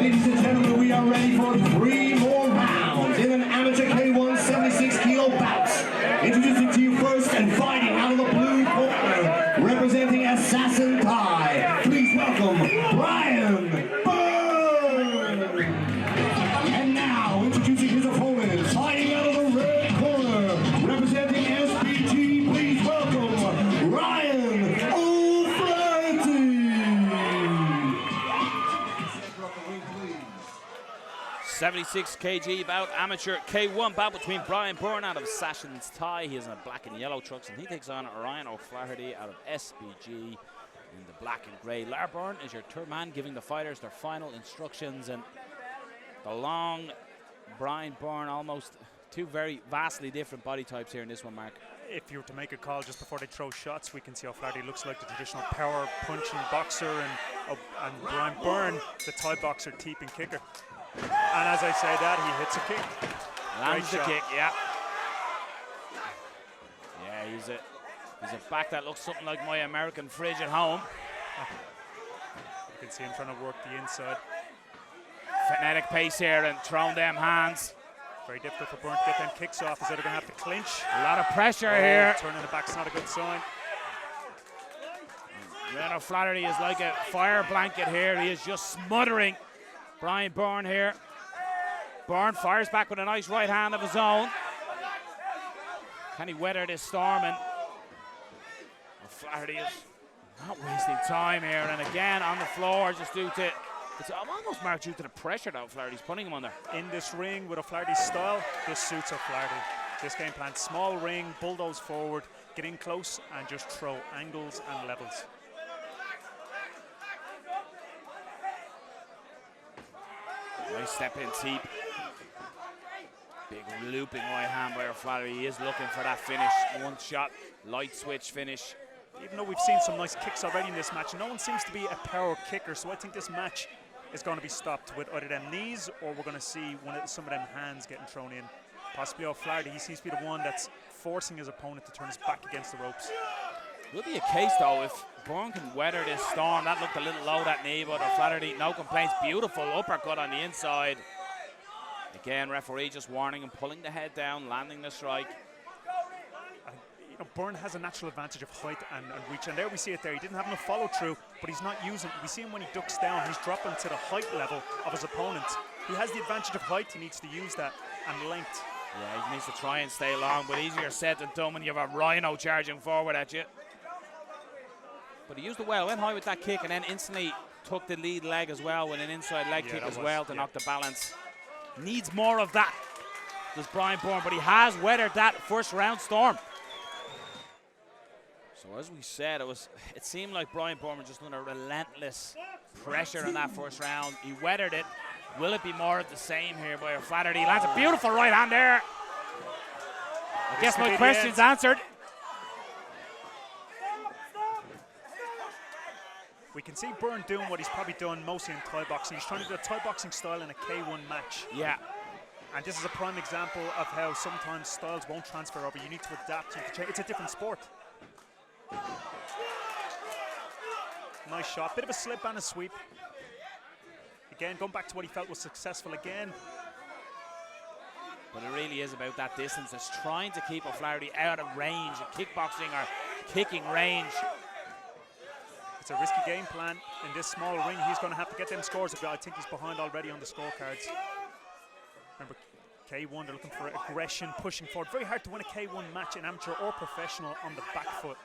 Ladies and gentlemen, we are ready for 3 more rounds in an amateur K1 76-kilo bouts. Introducing to you first and fighting out of the blue corner, representing Assassin Thai. Please welcome Rian, Byrne. And now, introducing his opponent, fighting out of the red corner, representing SBGi. Please welcome Rian. 76 kg bout, amateur K1 bout between Byrne out of Assassin's Thai. He is in a black and yellow trucks, and he takes on Rian O'Flaherty out of SBGi in the black and grey. Byrne is your third man, giving the fighters their final instructions. And the long Byrne, almost two very vastly different body types here in this one, Mark. If you were to make a call just before they throw shots, we can see O'Flaherty looks like the traditional power punching boxer, and Byrne, the Thai boxer, teeping kicker. And as I say that, he hits a kick. Lands the kick, yeah. Yeah, he's a back that looks something like my American fridge at home. You can see him trying to work the inside. Frenetic pace here and throwing them hands. Very difficult for Byrne to get them kicks off, as they're going to have to clinch. A lot of pressure here. Turning the back's not a good sign. Rian O'Flaherty is like a fire blanket here. He is just smothering Byrne here. Byrne fires back with a nice right hand of his own. Can he weather this storm? And O'Flaherty is not wasting time here. And again on the floor, just due to, it's almost marked due to the pressure that O'Flaherty's putting him under. In this ring with O'Flaherty's style, this suits O'Flaherty. This game plan, small ring, bulldoze forward, get in close and just throw angles and levels. Nice step in deep. Big looping right hand by O'Flaherty. He is looking for that finish. One shot, light switch finish. Even though we've seen some nice kicks already in this match, no one seems to be a power kicker, so I think this match is going to be stopped with either them knees, or we're going to see some of them hands getting thrown in. Possibly O'Flaherty. He seems to be the one that's forcing his opponent to turn his back against the ropes. Will be a case though if Byrne can weather this storm. That looked a little low, that knee, but O'Flaherty, no complaints. Beautiful uppercut on the inside. Again, referee just warning him, pulling the head down, landing the strike. You know, Byrne has a natural advantage of height and reach, and there we see it there. He didn't have enough follow through, but he's not using it. We see him when he ducks down, he's dropping to the height level of his opponent. He has the advantage of height, he needs to use that, and length. Yeah, he needs to try and stay long, but easier said than done when you have a rhino charging forward at you. But he used it well, went high with that kick, and then instantly took the lead leg as well with an inside leg kick as well to knock the balance. Needs more of that, does Byrne, but he has weathered that first round storm. So as we said, it seemed like Byrne was just under relentless pressure in that first round. He weathered it. Will it be more of the same here by O'Flaherty? He lands a beautiful right hand there. I guess my question's answered. We can see Byrne doing what he's probably done mostly in Thai boxing. He's trying to do a Thai boxing style in a K1 match. Yeah. And this is a prime example of how sometimes styles won't transfer over. You need to adapt. You can it's a different sport. Nice shot. Bit of a slip and a sweep. Again, going back to what he felt was successful again. But it really is about that distance. It's trying to keep O'Flaherty out of range, kickboxing or kicking range. It's a risky game plan. In this small ring, he's going to have to get them scores. I think he's behind already on the scorecards. Remember, K1, they're looking for aggression, pushing forward. Very hard to win a K1 match in amateur or professional on the back foot.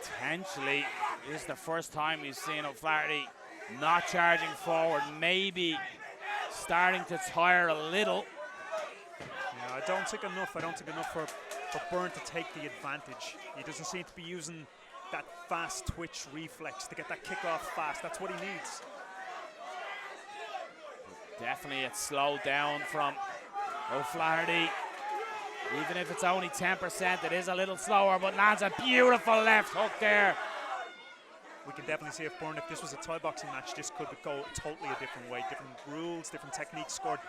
Potentially, this is the first time we've seen O'Flaherty not charging forward, maybe starting to tire a little. Yeah, I don't think enough for Byrne to take the advantage. He doesn't seem to be using that fast twitch reflex to get that kick off fast. That's what he needs. Definitely it's slowed down from O'Flaherty. Even if it's only 10%, it is a little slower, but lands a beautiful left hook there. We can definitely see if Byrne, if this was a Thai boxing match, this could go totally a different way. Different rules, different techniques, scored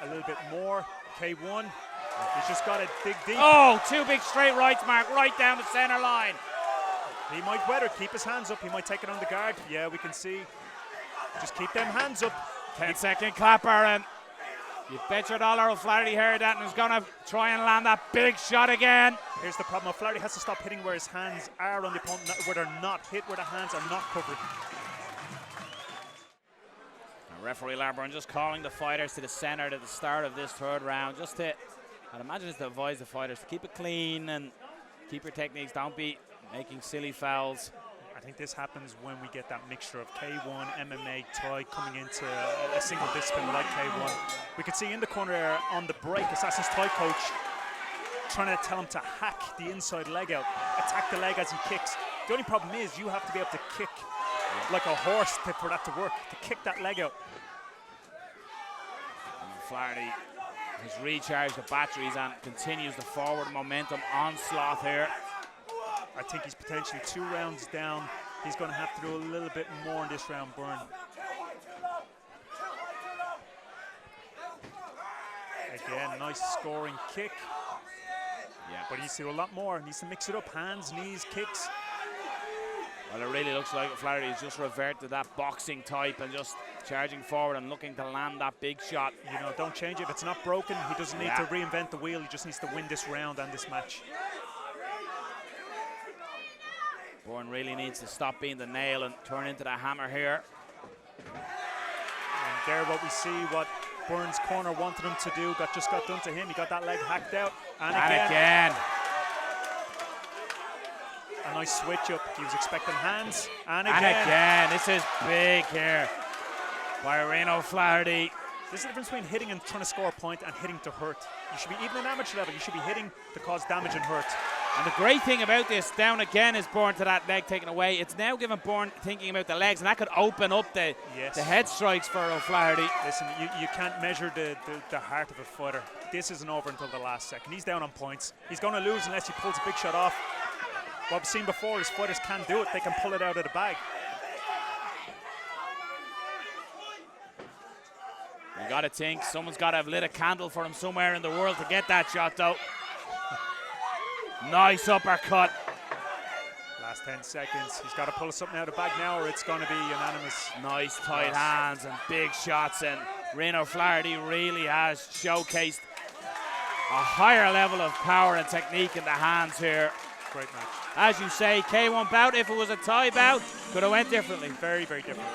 a little bit more. K1, he's just got to dig deep. Oh, two big straight rights, Mark, right down the center line. He might weather, keep his hands up. He might take it on the guard. Yeah, we can see. Just keep them hands up. 10-second clapper, and you bet your dollar O'Flaherty heard that and is going to try and land that big shot again. Here's the problem. O'Flaherty has to stop hitting where his hands are on the opponent, where they're not. Hit where the hands are not covered. And referee Byrne just calling the fighters to the center at the start of this third round, just to, I'd imagine it's to advise the fighters to keep it clean and keep your techniques. Don't be making silly fouls. I think this happens when we get that mixture of K1, MMA, Thai coming into a single discipline like K1. We could see in the corner there on the break, Assassin's Thai coach trying to tell him to hack the inside leg out, attack the leg as he kicks. The only problem is you have to be able to kick like a horse for that to work, to kick that leg out. And Flaherty has recharged the batteries and continues the forward momentum onslaught here. I think he's potentially 2 rounds down. He's going to have to do a little bit more in this round, Byrne. Again, nice scoring kick. Yeah. But he needs to do a lot more. He needs to mix it up. Hands, knees, kicks. Well, it really looks like Flaherty has just reverted to that boxing type and just charging forward and looking to land that big shot. You know, don't change it. If it's not broken, he doesn't need to reinvent the wheel. He just needs to win this round and this match. Byrne really needs to stop being the nail and turn into the hammer here. And there what we see, what Byrne's corner wanted him to do, just got done to him. He got that leg hacked out. And again. A nice switch up. He was expecting hands. And again. This is big here by Rian O'Flaherty. This is the difference between hitting and trying to score a point and hitting to hurt. You should be, even at amateur level, you should be hitting to cause damage and hurt. And the great thing about this, down again, is Byrne to that leg taken away. It's now given Byrne thinking about the legs, and that could open up the head strikes for O'Flaherty. Listen, you can't measure the heart of a fighter. This isn't over until the last second. He's down on points. He's going to lose unless he pulls a big shot off. What we've seen before is fighters can't do it. They can pull it out of the bag. You got to think someone's got to have lit a candle for him somewhere in the world to get that shot, though. Nice uppercut. Last 10 seconds. He's got to pull something out of the bag now or it's going to be unanimous. Nice tight hands and big shots, and Rian O'Flaherty really has showcased a higher level of power and technique in the hands here. Great match. As you say, K1 bout, if it was a Thai bout, could have went differently. Very, very different.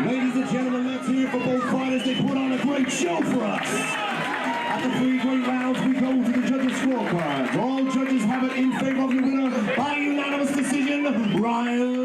Ladies and gentlemen, let's hear for both fighters. They put on a great show for us. After 3 great rounds, we go to the judges' scorecards. All judges have it in favor of the winner by unanimous decision, Rian.